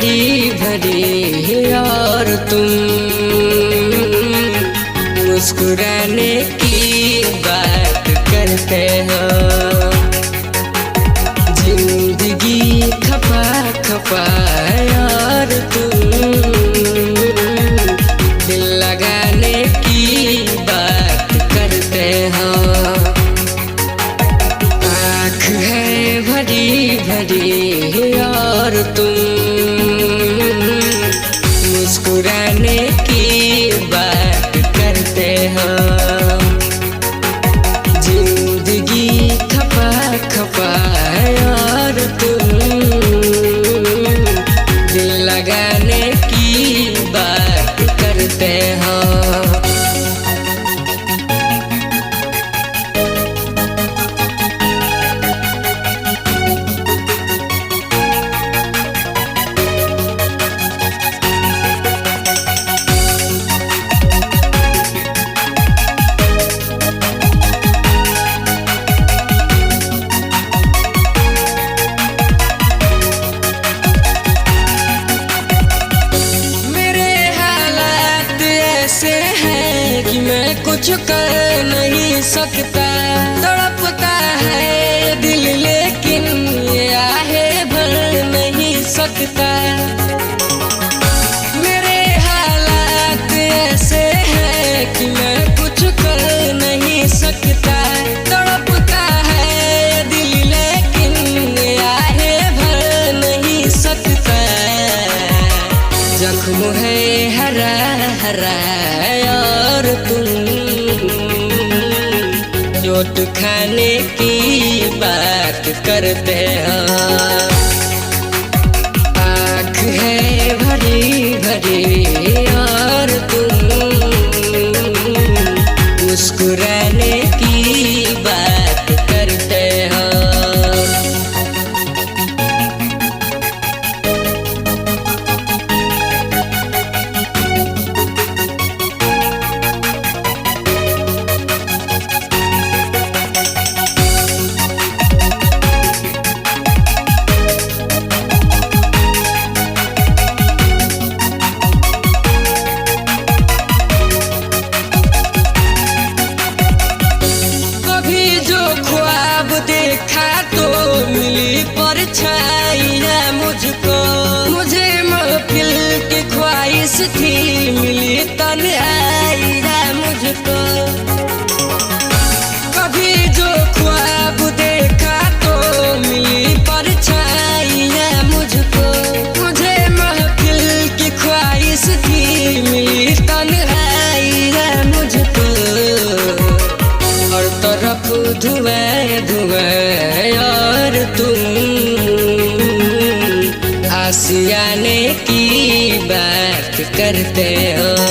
भरी भरी और तुम मुस्कुराने की बात करते हो। जिंदगी खपा खपा और तुम दिल लगाने की बात करते हो। आँख है भरी भरी और तुम मुस्कुराने की बात करते हो। जिंदगी खपा खपा और तुम दिल लगाने की बात करते हो। ऐसे है कि मैं कुछ कर नहीं सकता। तड़पता है दिल लेकिन ये आहे भर नहीं सकता। मेरे हालात ऐसे है कि मैं कुछ कर नहीं सकता। तड़पता है दिल लेकिन ये आहे भर नहीं सकता। जख्म है हरा हरा और तुम चोट खाने की बात करते हो। आँख है भरी भरी और तुम मुस्कुराने की बात करते हो। देखा तो मिली परछाइयाँ मुझको। मुझे महफिल की ख्वाहिश थी मिली तन्हाइयाँ मुझको। कभी जो ख्वाब देखा तो मिली परछाइयाँ मुझको। मुझे महफिल की ख्वाहिश थी मिली तन्हाइयाँ मुझको। हर तरफ धुएं धुएं और तुम आशियाने की बात करते हो।